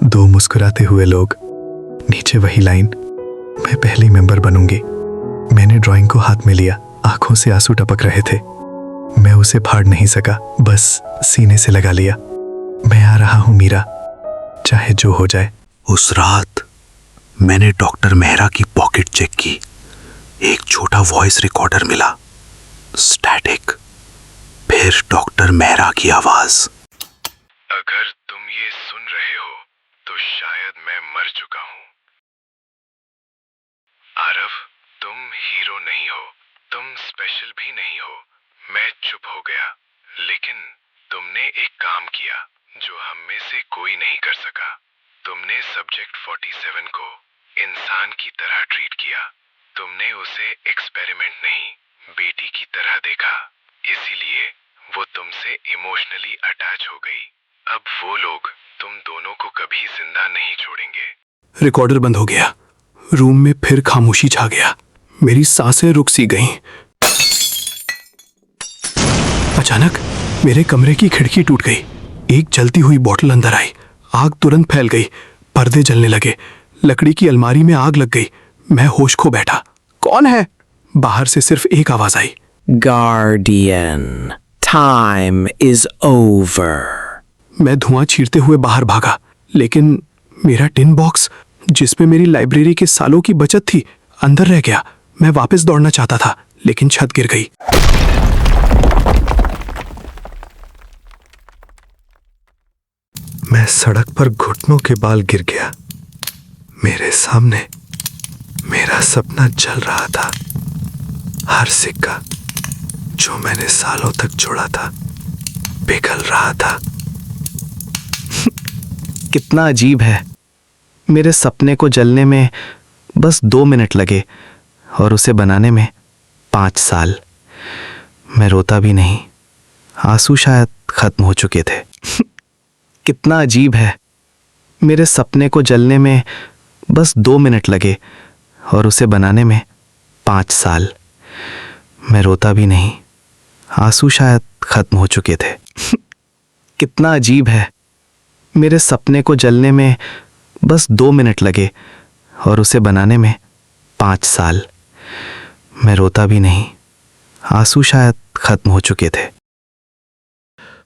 2 मुस्कुराते हुए लोग, नीचे वही लाइन, मैं पहली मेंबर बनूंगी। मैंने ड्राइंग को हाथ में लिया। आंखों से आंसू टपक रहे थे। मैं उसे फाड़ नहीं सका, बस सीने से लगा लिया। मैं आ रहा हूं मीरा, चाहे जो हो जाए। उस रात मैंने डॉक्टर मेहरा की पॉकेट चेक की। एक छोटा वॉइस रिकॉर्डर मिला, स्टैटिक। फिर डॉक्टर मेहरा की आवाज, अगर तुम ये सुन रहे हो तो शायद मैं मर चुका हूं। आरव, तुम हीरो नहीं हो, तुम स्पेशल भी नहीं हो। मैं चुप हो गया, लेकिन तुमने एक काम किया जो हम में से कोई नहीं कर सका। तुमने सब्जेक्ट 47 को इंसान की तरह ट्रीट किया। तुमने उसे एक्सपेरिमेंट नहीं, बेटी की तरह देखा। इसीलिए वो तुमसे इमोशनली अटैच हो गई। अब वो लोग तुम दोनों को कभी जिंदा नहीं छोड़ेंगे। रिकॉर्डर बंद हो गया। रूम में फिर खामोशी छा गया। मेरी सांसें रुक सी गईं। अचानक मेरे कमरे की खिड़की टूट गई। एक जलती हुई बोतल अंदर आई। आग तुरंत फैल गई। पर्दे जलने लगे। लकड़ी की अलमारी में आग लग गई। मैं होश खो बैठा। कौन है? बाहर से सिर्फ एक आवाज आई, Guardian, time is over. मैं धुआं चीरते हुए बाहर भागा, लेकिन मेरा टिन बॉक्स जिसमें मेरी लाइब्रेरी के सालों की बचत थी अंदर रह गया। मैं वापस दौड़ना चाहता था, लेकिन छत गिर गई। मैं सड़क पर घुटनों के बाल गिर गया। मेरे सामने मेरा सपना जल रहा था। हर सिक्का, जो मैंने सालों तक जोड़ा था पिघल रहा था। कितना अजीब है, मेरे सपने को जलने में बस 2 मिनट लगे और उसे बनाने में 5 साल। मैं रोता भी नहीं, आंसू शायद खत्म हो चुके थे। कितना अजीब है, मेरे सपने को जलने में बस 2 मिनट लगे और उसे बनाने में 5 साल। मैं रोता भी नहीं, आंसू शायद खत्म हो चुके थे। कितना अजीब है, मेरे सपने को जलने में बस 2 मिनट लगे और उसे बनाने में 5 साल। मैं रोता भी नहीं, आंसू शायद खत्म हो चुके थे।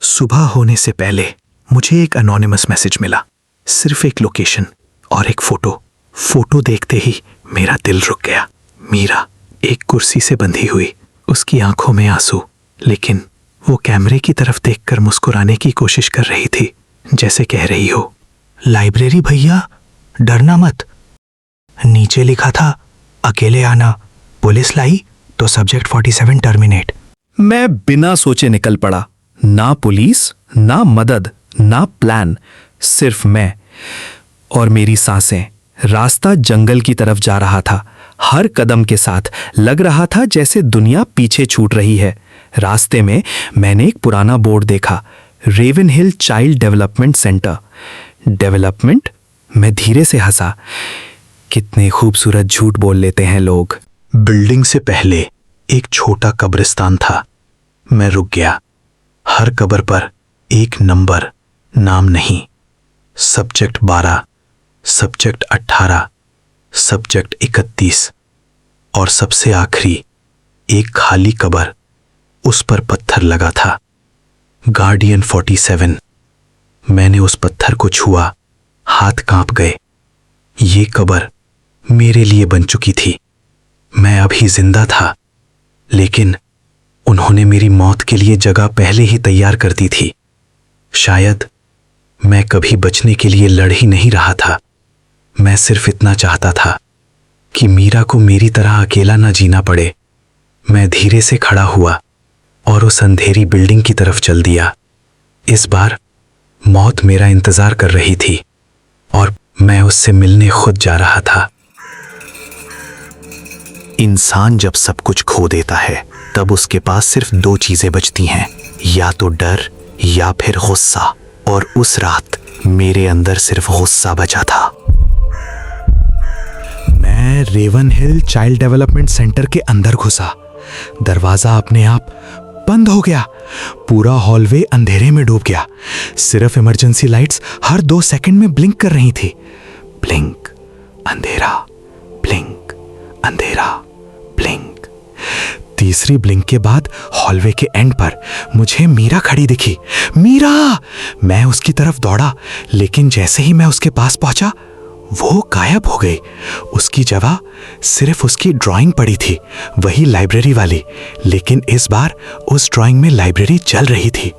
सुबह होने से पहले मुझे एक अनोनिमस मैसेज मिला, सिर्फ एक लोकेशन और एक फोटो। फोटो देखते ही मेरा दिल रुक गया। मीरा एक कुर्सी से बंधी हुई, उसकी आंखों में आंसू, लेकिन वो कैमरे की तरफ देखकर मुस्कुराने की कोशिश कर रही थी, जैसे कह रही हो, लाइब्रेरी भैया डरना मत। नीचे लिखा था अकेले आना, पुलिस लाई तो सब्जेक्ट 47 टर्मिनेट। मैं बिना सोचे निकल पड़ा। ना पुलिस, ना मदद, ना प्लान, सिर्फ मैं और मेरी सांसें। रास्ता जंगल की तरफ जा रहा था। हर कदम के साथ लग रहा था जैसे दुनिया पीछे छूट रही है। रास्ते में मैंने एक पुराना बोर्ड देखा, रेवन हिल चाइल्ड डेवलपमेंट सेंटर। डेवलपमेंट? मैं धीरे से हंसा। कितने खूबसूरत झूठ बोल लेते हैं लोग। बिल्डिंग से पहले एक छोटा कब्रिस्तान था। मैं रुक गया। हर कब्र पर एक नंबर, नाम नहीं। सब्जेक्ट 12, सब्जेक्ट 18, सब्जेक्ट 31 और सबसे आखिरी एक खाली कब्र, उस पर पत्थर लगा था, गार्डियन 47। मैंने उस पत्थर को छुआ, हाथ कांप गए। ये कब्र मेरे लिए बन चुकी थी। मैं अभी जिंदा था, लेकिन उन्होंने मेरी मौत के लिए जगह पहले ही तैयार कर दी थी। शायद मैं कभी बचने के लिए लड़ ही नहीं रहा था। मैं सिर्फ इतना चाहता था कि मीरा को मेरी तरह अकेला ना जीना पड़े। मैं धीरे से खड़ा हुआ और उस अंधेरी बिल्डिंग की तरफ चल दिया। इस बार मौत मेरा इंतजार कर रही थी और मैं उससे मिलने खुद जा रहा था। इंसान जब सब कुछ खो देता है, तब उसके पास सिर्फ 2 चीजें बचती हैं, या तो डर या फिर गुस्सा। और उस रात मेरे अंदर सिर्फ गुस्सा बचा था। मैं रेवन हिल चाइल्ड डेवलपमेंट सेंटर के अंदर घुसा। दरवाजा अपने आप बंद हो गया। पूरा हॉलवे अंधेरे में डूब गया। सिर्फ इमरजेंसी लाइट्स हर 2 सेकंड में ब्लिंक कर रही थी। ब्लिंक, अंधेरा, ब्लिंक, अंधेरा, ब्लिंक। तीसरी ब्लिंक के बाद हॉलवे के एंड पर मुझे मीरा खड़ी दिखी। मीरा! मैं उसकी तरफ दौड़ा, लेकिन जैसे ही मैं उसके पास पहुंचा, वो गायब हो गई। उसकी जगह सिर्फ उसकी ड्राइंग पड़ी थी, वही लाइब्रेरी वाली, लेकिन इस बार उस ड्राइंग में लाइब्रेरी चल रही थी।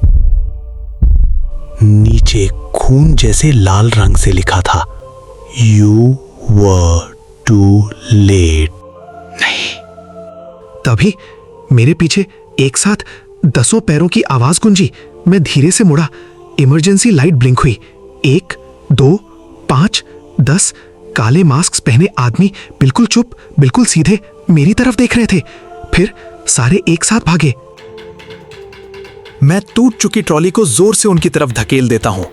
नीचे खून जैसे लाल रंग से लिखा था, यू वर टू लेट। नहीं। तभी मेरे पीछे एक साथ 10 पैरों की आवाज गूंजी। मैं धीरे से मुड़ा। इमरजेंसी लाइट ब्लिंक हुई। 1, 2, 5, 10 काले मास्क पहने आदमी बिल्कुल चुप, बिल्कुल सीधे मेरी तरफ देख रहे थे। फिर सारे एक साथ भागे। मैं टूट चुकी ट्रॉली को जोर से उनकी तरफ धकेल देता हूं।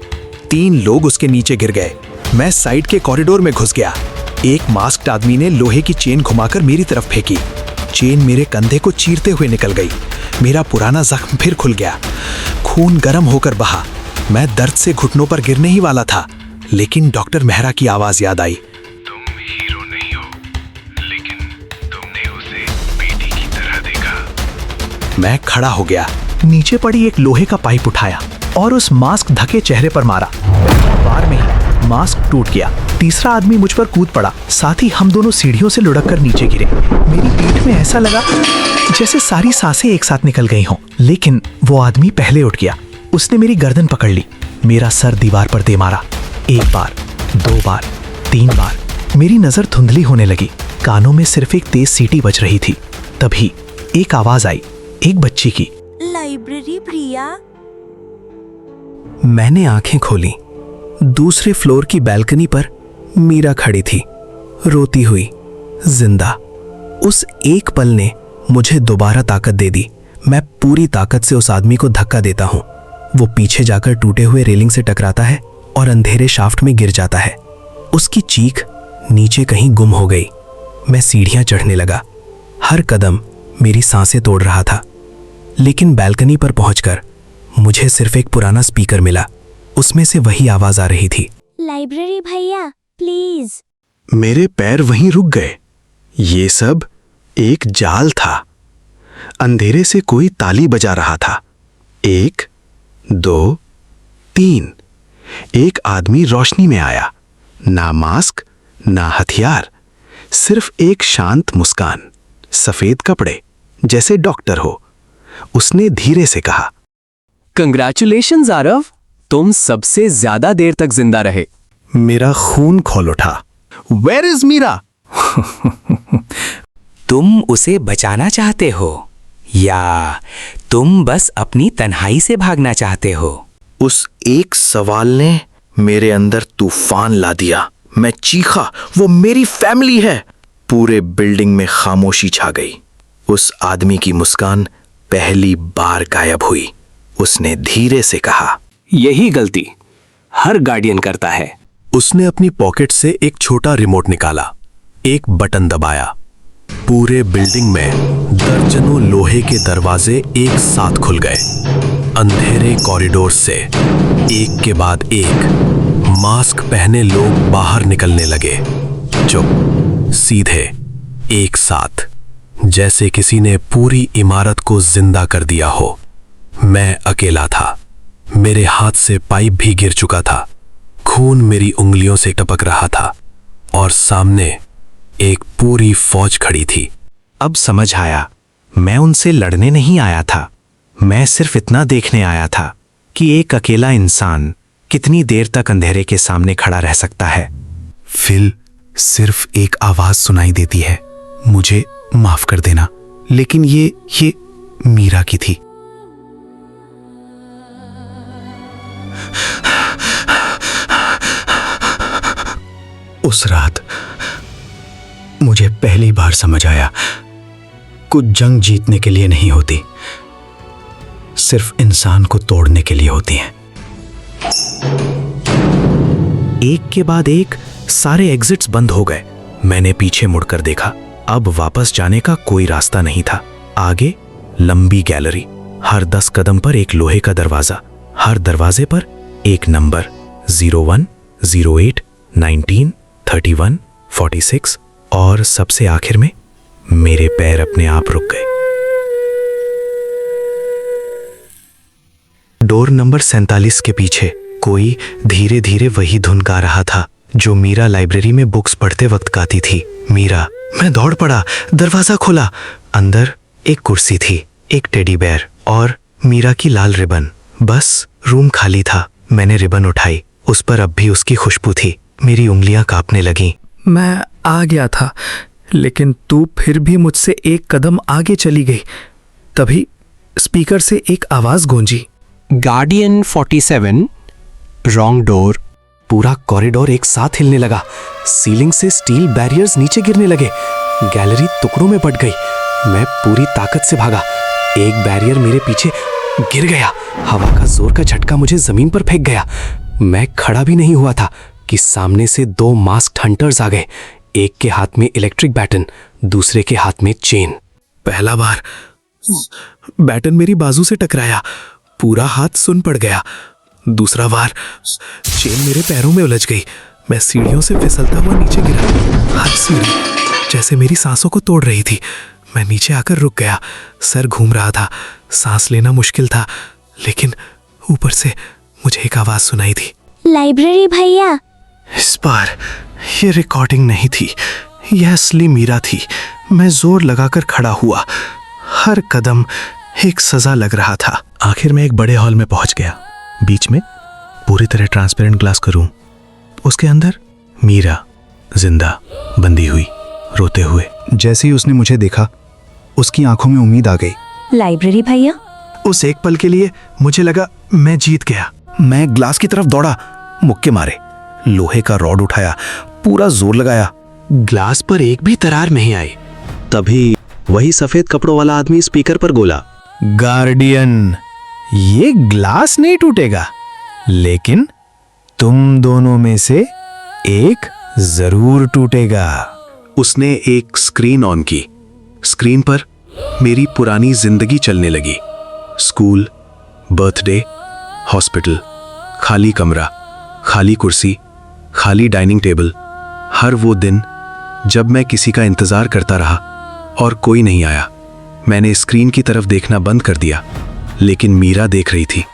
3 लोग उसके नीचे गिर गए। मैं साइड के कॉरिडोर में घुस गया। एक मास्क्ड आदमी ने लोहे की चेन घुमाकर मेरी तरफ फेंकी। चेन मेरे कंधे को चीरते हुए निकल गई। मेरा पुराना जख्म फिर खुल गया। खून गर्म होकर बहा। मैं दर्द से घुटनों पर गिरने ही वाला था, लेकिन डॉक्टर मेहरा की आवाज याद आई। तुम हीरो नहीं हो, लेकिन तुमने उसे बेटी की तरह देखा। मैं खड़ा हो गया, नीचे पड़ी एक लोहे का पाइप उठाया और उस मास्क ढके चेहरे पर मारा। बार में ही मास्क टूट गया। तीसरा आदमी मुझ पर कूद पड़ा। साथ ही हम दोनों सीढ़ियों से लुढ़क कर नीचे गिरे। मेरी पीठ में ऐसा लगा जैसे सारी सांसें एक साथ निकल गई हों। लेकिन वो आदमी पहले उठ गया। उसने मेरी गर्दन पकड़ ली। मेरा सर दीवार पर दे मारा। 1 बार, 2 बार, 3 बार। मेरी नजर धुंधली होने लगी। कानों में सिर्फ एक तेज सीटी बज रही थी। तभी एक आवाज आई, एक बच्ची की। लाइब्रेरी प्रिया। मैंने आंखें खोली। दूसरे फ्लोर की बैल्कनी पर मीरा खड़ी थी, रोती हुई, जिंदा। उस एक पल ने मुझे दोबारा ताकत दे दी। मैं पूरी ताकत से उस आदमी को धक्का देता हूं। वो पीछे जाकर टूटे हुए रेलिंग से टकराता है और अंधेरे शाफ्ट में गिर जाता है। उसकी चीख नीचे कहीं गुम हो गई। मैं सीढ़ियां चढ़ने लगा। हर कदम मेरी सांसें तोड़ रहा था। लेकिन बैल्कनी पर पहुंचकर मुझे सिर्फ एक पुराना स्पीकर मिला। उसमें से वही आवाज आ रही थी, लाइब्रेरी भैया प्लीज। मेरे पैर वहीं रुक गए। ये सब एक जाल था। अंधेरे से कोई ताली बजा रहा था। 1, 2, 3। एक आदमी रोशनी में आया। ना मास्क, ना हथियार, सिर्फ एक शांत मुस्कान, सफेद कपड़े, जैसे डॉक्टर हो। उसने धीरे से कहा, कंग्रेचुलेशंस आरव, तुम सबसे ज्यादा देर तक जिंदा रहे। मेरा खून खौल उठा। Where is Meera? तुम उसे बचाना चाहते हो या तुम बस अपनी तन्हाई से भागना चाहते हो? उस एक सवाल ने मेरे अंदर तूफान ला दिया। मैं चीखा, वो मेरी फैमिली है। पूरे बिल्डिंग में खामोशी छा गई। उस आदमी की मुस्कान पहली बार गायब हुई। उसने धीरे से कहा, यही गलती हर गार्डियन करता है। उसने अपनी पॉकेट से एक छोटा रिमोट निकाला, एक बटन दबाया। पूरे बिल्डिंग में दर्जनों लोहे के दरवाजे एक साथ खुल गए। अंधेरे कॉरिडोर से एक के बाद एक मास्क पहने लोग बाहर निकलने लगे। चुप, सीधे, एक साथ, जैसे किसी ने पूरी इमारत को जिंदा कर दिया हो। मैं अकेला था। मेरे हाथ से पाइप भी गिर चुका था। खून मेरी उंगलियों से टपक रहा था और सामने एक पूरी फौज खड़ी थी। अब समझ आया, मैं उनसे लड़ने नहीं आया था। मैं सिर्फ इतना देखने आया था कि एक अकेला इंसान कितनी देर तक अंधेरे के सामने खड़ा रह सकता है। फिर सिर्फ एक आवाज सुनाई देती है, मुझे माफ कर देना, लेकिन ये मीरा की थी। उस रात मुझे पहली बार समझ आया, कुछ जंग जीतने के लिए नहीं होती, सिर्फ इंसान को तोड़ने के लिए होती हैं। एक के बाद एक सारे एग्जिट्स बंद हो गए। मैंने पीछे मुड़कर देखा। अब वापस जाने का कोई रास्ता नहीं था। आगे लंबी गैलरी, हर 10 कदम पर एक लोहे का दरवाजा, हर दरवाजे पर एक नंबर, 01, 08, 19, 31, 46, और सबसे आखिर में मेरे पैर अपने आप रुक गए। डोर नंबर 47 के पीछे कोई धीरे धीरे वही धुन गा रहा था जो मीरा लाइब्रेरी में बुक्स पढ़ते वक्त गाती थी। मीरा। मैं दौड़ पड़ा, दरवाजा खोला। अंदर एक कुर्सी थी, एक टेडी बेयर और मीरा की लाल रिबन। बस रूम खाली था। मैंने रिबन उठाई, उस पर अब भी उसकी खुशबू थी। मेरी उंगलियां कांपने लगीं। मैं आ गया था, लेकिन तू फिर भी मुझसे एक कदम आगे चली गई। तभी स्पीकर से एक आवाज गूंजी, गार्डियन 47, रॉन्ग डोर। पूरा कॉरिडोर एक साथ हिलने लगा। सीलिंग से स्टील बैरियर्स नीचे गिरने लगे। गैलरी टुकड़ों में बट गई। मैं पूरी ताकत से भागा। एक बैरियर मेरे पीछे गिर गया। हवा का जोर का झटका मुझे जमीन पर फेंक गया। मैं खड़ा भी नहीं हुआ था कि सामने से 2 मास्क्ड हंटर्स आ गए। एक के हाथ में इलेक्ट्रिक बैटन, दूसरे के हाथ में चेन। पहला बार बैटन मेरी बाजू से टकराया, पूरा हाथ सुन पड़ गया। दूसरा बार चेन मेरे पैरों में उलझ गई। मैं सीढ़ियों से फिसलता हुआ नीचे गिरा। हर सीढ़ी जैसे मेरी सांसों को तोड़ रही थी। मैं नीचे आकर रुक गया। सर घूम रहा था, सांस लेना मुश्किल था, लेकिन ऊपर से मुझे एक आवाज सुनाई थी, लाइब्रेरी भैया। इस बार ये रिकॉर्डिंग नहीं थी, यह असली मीरा थी। मैं जोर लगाकर खड़ा हुआ। हर कदम एक सजा लग रहा था। आखिर में एक बड़े हॉल में पहुंच गया। बीच में पूरी तरह ट्रांसपेरेंट ग्लास का रूम। उसके अंदर मीरा जिंदा बंदी हुई, रोते हुए। जैसे ही उसने मुझे देखा, उसकी आंखों में उम्मीद आ गई। लाइब्रेरी भैया? उस एक पल के लिए मुझे लगा मैं जीत गया। मैं ग्लास की तरफ दौड़ा, मुक्के मारे, लोहे का रॉड उठाया, पूरा जोर लगाया। ग्लास पर एक भी दरार नहीं आई। तभी वही सफेद कपड़ों वाला आदमी स्पीकर पर बोला, गार्डियन, ये ग्लास नहीं टूटेगा, लेकिन तुम दोनों में से एक जरूर टूटेगा। उसने एक स्क्रीन ऑन की। स्क्रीन पर मेरी पुरानी जिंदगी चलने लगी। स्कूल, बर्थडे, हॉस्पिटल, खाली कमरा, खाली कुर्सी, खाली डाइनिंग टेबल। हर वो दिन जब मैं किसी का इंतजार करता रहा और कोई नहीं आया। मैंने स्क्रीन की तरफ देखना बंद कर दिया, लेकिन मीरा देख रही थी।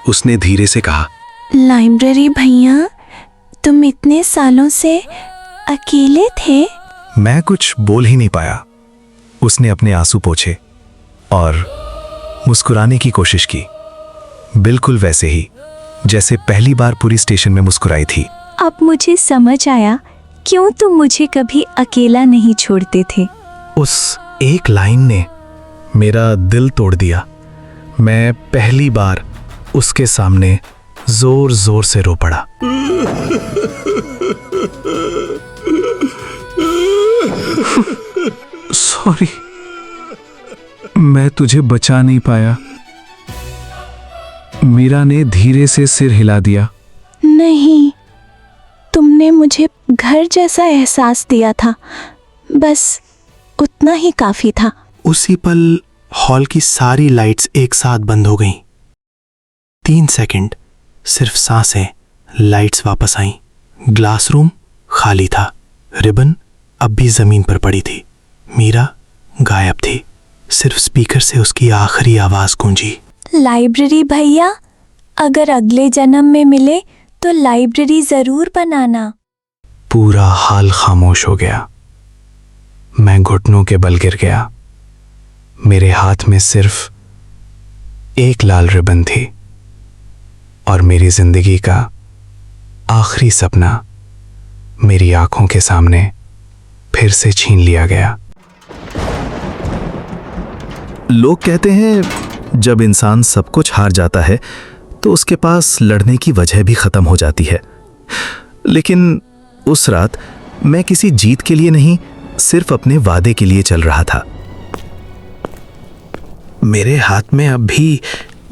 उसने धीरे से कहा, लाइब्रेरी भैया, तुम इतने सालों से अकेले थे? मैं कुछ बोल ही नहीं पाया। उसने अपने आंसू पोंछे और मुस्कुराने की कोशिश की, बिल्कुल वैसे ही जैसे पहली बार पूरी स्टेशन में मुस्कुराई थी। अब मुझे समझ आया क्यों तुम मुझे कभी अकेला नहीं छोड़ते थे। उस एक लाइन ने मेरा दिल तोड़ दिया। मैं पहली बार उसके सामने जोर जोर से रो पड़ा। सॉरी, मैं तुझे बचा नहीं पाया। मीरा ने धीरे से सिर हिला दिया। नहीं, तुमने मुझे घर जैसा एहसास दिया था, बस उतना ही काफी था। उसी पल हॉल की सारी लाइट्स एक साथ बंद हो गईं। 3 सेकंड, सिर्फ सांसें। लाइट्स वापस आईं। ग्लास रूम खाली था। रिबन अब भी जमीन पर पड़ी थी। मीरा गायब थी। सिर्फ स्पीकर से उसकी आखिरी आवाज गूंजी, लाइब्रेरी भैया, अगर अगले जन्म में मिले तो लाइब्रेरी जरूर बनाना। पूरा हाल खामोश हो गया। मैं घुटनों के बल गिर गया। मेरे हाथ में सिर्फ एक लाल रिबन थी और मेरी जिंदगी का आखिरी सपना मेरी आंखों के सामने फिर से छीन लिया गया। लोग कहते हैं जब इंसान सब कुछ हार जाता है तो उसके पास लड़ने की वजह भी खत्म हो जाती है। लेकिन उस रात मैं किसी जीत के लिए नहीं, सिर्फ अपने वादे के लिए चल रहा था। मेरे हाथ में अब भी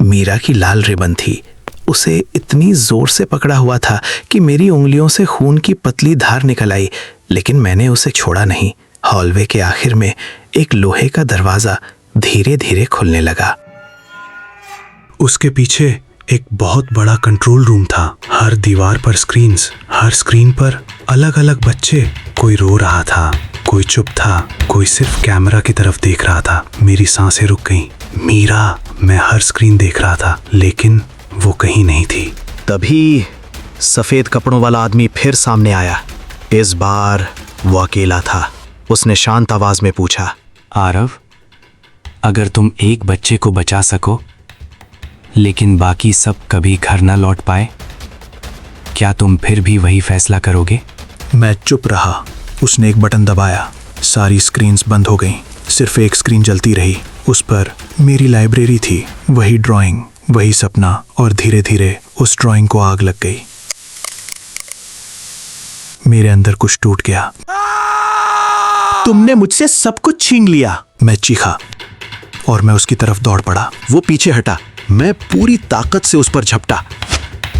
मीरा की लाल रिबन थी। उसे इतनी जोर से पकड़ा हुआ था कि मेरी उंगलियों से खून की पतली धार निकल आई, लेकिन मैंने उसे छोड़ा नहीं। हॉलवे के आखिर में एक लोहे का दरवाजा धीरे धीरे खुलने लगा। उसके पीछे एक बहुत बड़ा कंट्रोल रूम था। हर दीवार पर स्क्रीन्स, हर स्क्रीन पर अलग अलग बच्चे। कोई रो रहा था, कोई चुप था, कोई सिर्फ कैमरा की तरफ देख रहा था। मेरी सांसें रुक गईं। मीरा, मैं हर स्क्रीन देख रहा था, लेकिन वो कहीं नहीं थी। तभी सफेद कपड़ों वाला आदमी फिर सामने आया। इस बार वो अकेला था। उसने शांत आवाज में पूछा, आरव, अगर तुम एक बच्चे को बचा सको लेकिन बाकी सब कभी घर ना लौट पाए, क्या तुम फिर भी वही फैसला करोगे? मैं चुप रहा। उसने एक बटन दबाया। सारी स्क्रीन्स बंद हो गईं। सिर्फ एक स्क्रीन जलती रही। उस पर मेरी लाइब्रेरी थी, वही ड्राइंग, वही सपना, और धीरे धीरे उस ड्राइंग को आग लग गई। मेरे अंदर कुछ टूट गया। तुमने मुझसे सब कुछ छीन लिया, मैं चीखा और मैं उसकी तरफ दौड़ पड़ा। वो पीछे हटा। मैं पूरी ताकत से उस पर झपटा।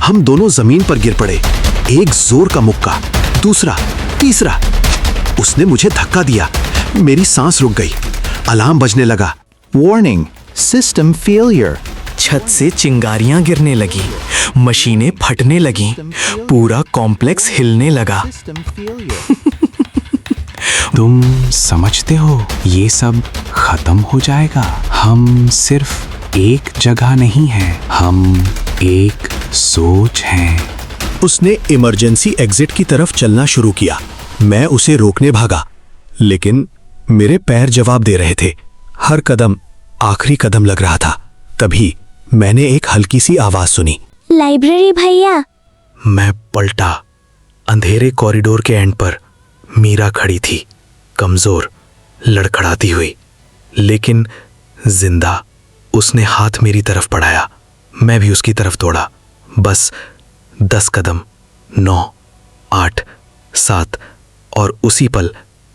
हम दोनों जमीन पर गिर पड़े। एक जोर का मुक्का, दूसरा, तीसरा। उसने मुझे धक्का दिया। मेरी सांस रुक गई। अलार्म बजने लगा। Warning, system failure. छत से चिंगारियां गिरने लगी, मशीनें फटने लगीं, पूरा कॉम्प्लेक्स हिलने लगा। तुम समझते हो ये सब खत्म हो जाएगा? हम सिर्फ एक जगह नहीं हैं, हम एक सोच हैं। उसने इमरजेंसी एग्जिट की तरफ चलना शुरू किया। मैं उसे रोकने भागा, लेकिन मेरे पैर जवाब दे रहे थे। हर कदम आखिरी कदम लग रहा था। तभी मैंने एक हल्की सी आवाज सुनी, लाइब्रेरी भैया। मैं पलटा। अंधेरे कॉरिडोर के एंड पर मीरा खड़ी थी, कमजोर, लड़खड़ाती हुई, लेकिन जिंदा। उसने हाथ मेरी तरफ बढ़ाया। मैं भी उसकी तरफ दौड़ा। बस 10 कदम, 9, 8, 7 और उसी पल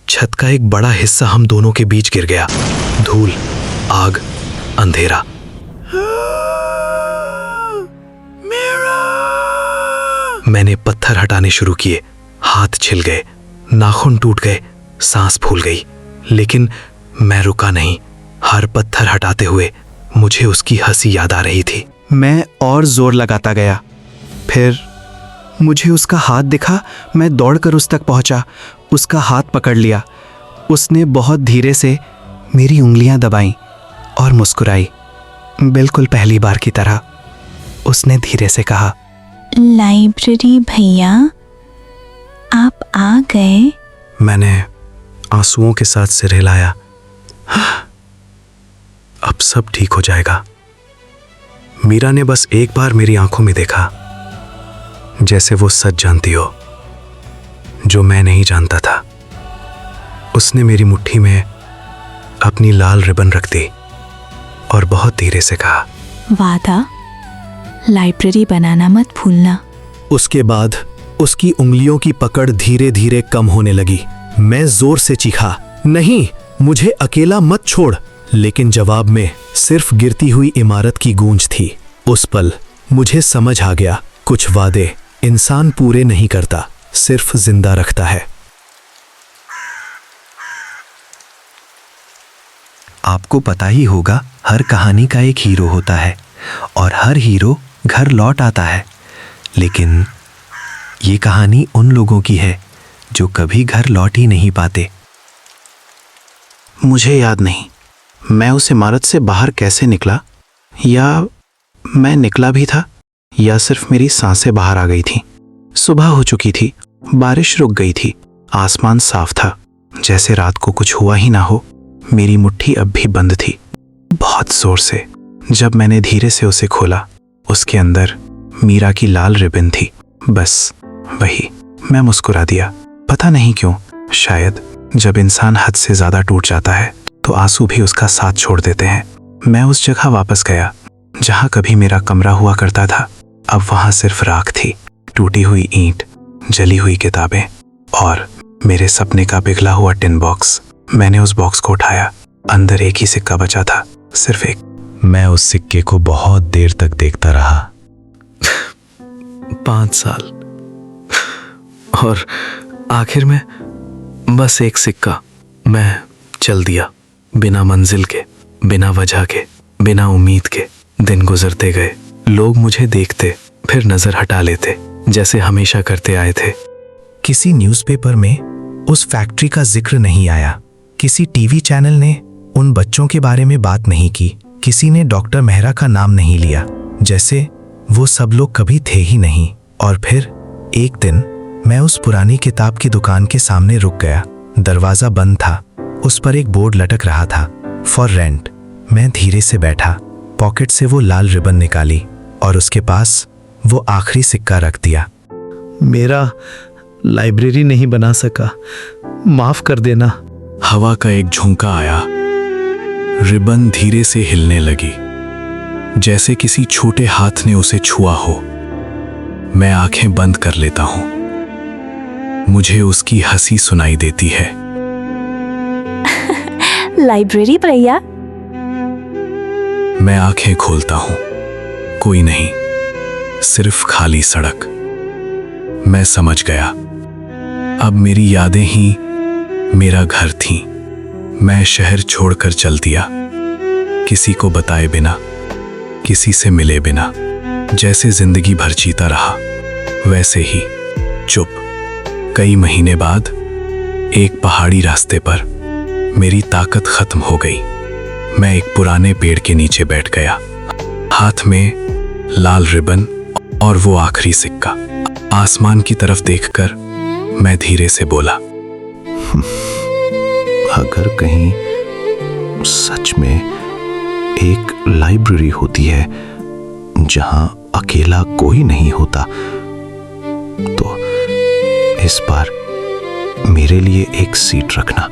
छत का एक बड़ा हिस्सा हम दोनों के बीच गिर गया। धूल, आग, अंधेरा। मैंने पत्थर हटाने शुरू किए। हाथ छिल गए, नाखून टूट गए, सांस फूल गई, लेकिन मैं रुका नहीं। हर पत्थर हटाते हुए मुझे उसकी हंसी याद आ रही थी। मैं और जोर लगाता गया। फिर मुझे उसका हाथ दिखा। मैं दौड़कर उस तक पहुंचा, उसका हाथ पकड़ लिया। उसने बहुत धीरे से मेरी उंगलियां दबाईं और मुस्कुराई, बिल्कुल पहली बार की तरह। उसने धीरे से कहा, लाइब्रेरी भैया, आप आ गए? मैंने आंसुओं के साथ सिर हिलाया। अब सब ठीक हो जाएगा। मीरा ने बस एक बार मेरी आंखों में देखा, जैसे वो सच जानती हो जो मैं नहीं जानता था। उसने मेरी मुट्ठी में अपनी लाल रिबन रख दी और बहुत धीरे से कहा, वादा, लाइब्रेरी बनाना मत भूलना। उसके बाद उसकी उंगलियों की पकड़ धीरे धीरे कम होने लगी। मैं जोर से चीखा, नहीं, मुझे अकेला मत छोड़। लेकिन जवाब में सिर्फ गिरती हुई इमारत की गूंज थी। उस पल मुझे समझ आ गया, कुछ वादे इंसान पूरे नहीं करता, सिर्फ जिंदा रखता है। आपको पता ही होगा, हर कहानी का एक हीरो होता है और हर हीरो घर लौट आता है। लेकिन ये कहानी उन लोगों की है जो कभी घर लौट ही नहीं पाते। मुझे याद नहीं मैं उस इमारत से बाहर कैसे निकला, या मैं निकला भी था, या सिर्फ मेरी सांसें बाहर आ गई थी। सुबह हो चुकी थी, बारिश रुक गई थी, आसमान साफ था, जैसे रात को कुछ हुआ ही ना हो। मेरी मुट्ठी अब भी बंद थी, बहुत जोर से। जब मैंने धीरे से उसे खोला, उसके अंदर मीरा की लाल रिबन थी। बस वही। मैं मुस्कुरा दिया, पता नहीं क्यों। शायद जब इंसान हद से ज्यादा टूट जाता है तो आंसू भी उसका साथ छोड़ देते हैं। मैं उस जगह वापस गया जहां कभी मेरा कमरा हुआ करता था। अब वहां सिर्फ राख थी, टूटी हुई ईंट, जली हुई किताबें और मेरे सपने का पिघला हुआ टिन बॉक्स। मैंने उस बॉक्स को उठाया, अंदर एक ही सिक्का बचा था, सिर्फ एक। मैं उस सिक्के को बहुत देर तक देखता रहा। 5 साल और आखिर में बस एक सिक्का। मैं चल दिया, बिना मंजिल के, बिना वजह के, बिना उम्मीद के। दिन गुजरते गए, लोग मुझे देखते फिर नजर हटा लेते, जैसे हमेशा करते आए थे। किसी न्यूज़पेपर में उस फैक्ट्री का जिक्र नहीं आया, किसी टीवी चैनल ने उन बच्चों के बारे में बात नहीं की, किसी ने डॉक्टर मेहरा का नाम नहीं लिया, जैसे वो सब लोग कभी थे ही नहीं। और फिर एक दिन मैं उस पुरानी किताब की दुकान के सामने रुक गया। दरवाजा बंद था, उस पर एक बोर्ड लटक रहा था, फॉर रेंट। मैं धीरे से बैठा, पॉकेट से वो लाल रिबन निकाली और उसके पास वो आखिरी सिक्का रख दिया। मेरा लाइब्रेरी नहीं बना सका, माफ कर देना। हवा का एक झोंका आया, रिबन धीरे से हिलने लगी, जैसे किसी छोटे हाथ ने उसे छुआ हो। मैं आंखें बंद कर लेता हूं, मुझे उसकी हंसी सुनाई देती है। लाइब्रेरी भैया। मैं आंखें खोलता हूं, कोई नहीं, सिर्फ खाली सड़क। मैं समझ गया, अब मेरी यादें ही मेरा घर थीं। मैं शहर छोड़कर चल दिया, किसी को बताए बिना, किसी से मिले बिना। जैसे जिंदगी भर जीता रहा, वैसे ही चुप। कई महीने बाद एक पहाड़ी रास्ते पर मेरी ताकत खत्म हो गई। मैं एक पुराने पेड़ के नीचे बैठ गया, हाथ में लाल रिबन और वो आखिरी सिक्का। आसमान की तरफ देखकर मैं धीरे से बोला, अगर कहीं सच में एक लाइब्रेरी होती है जहां अकेला कोई नहीं होता, तो इस बार मेरे लिए एक सीट रखना।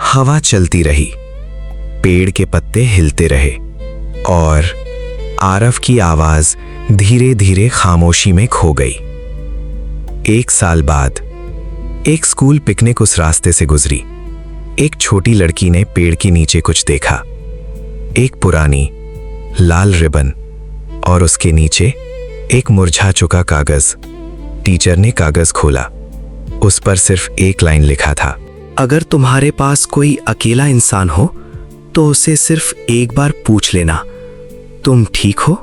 हवा चलती रही, पेड़ के पत्ते हिलते रहे और आरव की आवाज धीरे धीरे खामोशी में खो गई। 1 साल बाद एक स्कूल पिकनिक उस रास्ते से गुजरी। एक छोटी लड़की ने पेड़ के नीचे कुछ देखा, एक पुरानी लाल रिबन और उसके नीचे एक मुरझा चुका कागज। टीचर ने कागज खोला। उस पर सिर्फ एक लाइन लिखा था, अगर तुम्हारे पास कोई अकेला इंसान हो तो उसे सिर्फ एक बार पूछ लेना, तुम ठीक हो?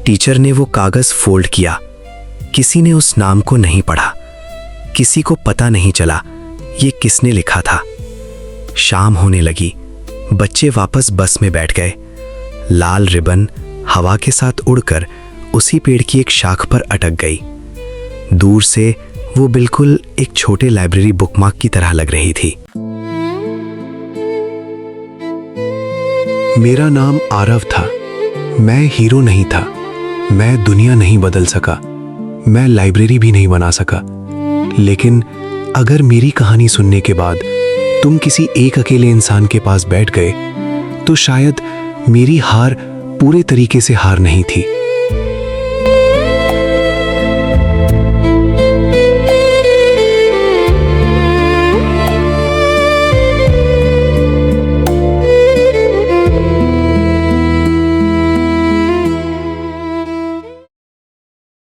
टीचर ने वो कागज फोल्ड किया। किसी ने उस नाम को नहीं पढ़ा। किसी को पता नहीं चला ये किसने लिखा था। शाम होने लगी। बच्चे वापस बस में बैठ गए। लाल रिबन हवा के साथ उड़कर उसी पेड़ की एक शाख पर अटक गई। दूर से वो बिल्कुल एक छोटे लाइब्रेरी बुकमार्क की तरह लग रही थी। मेरा नाम आरव था। मैं हीरो नहीं था। मैं दुनिया नहीं बदल सका। मैं लाइब्रेरी भी नहीं बना सका। लेकिन अगर मेरी कहानी सुनने के बाद तुम किसी एक अकेले इंसान के पास बैठ गए तो शायद मेरी हार पूरे तरीके से हार नहीं थी।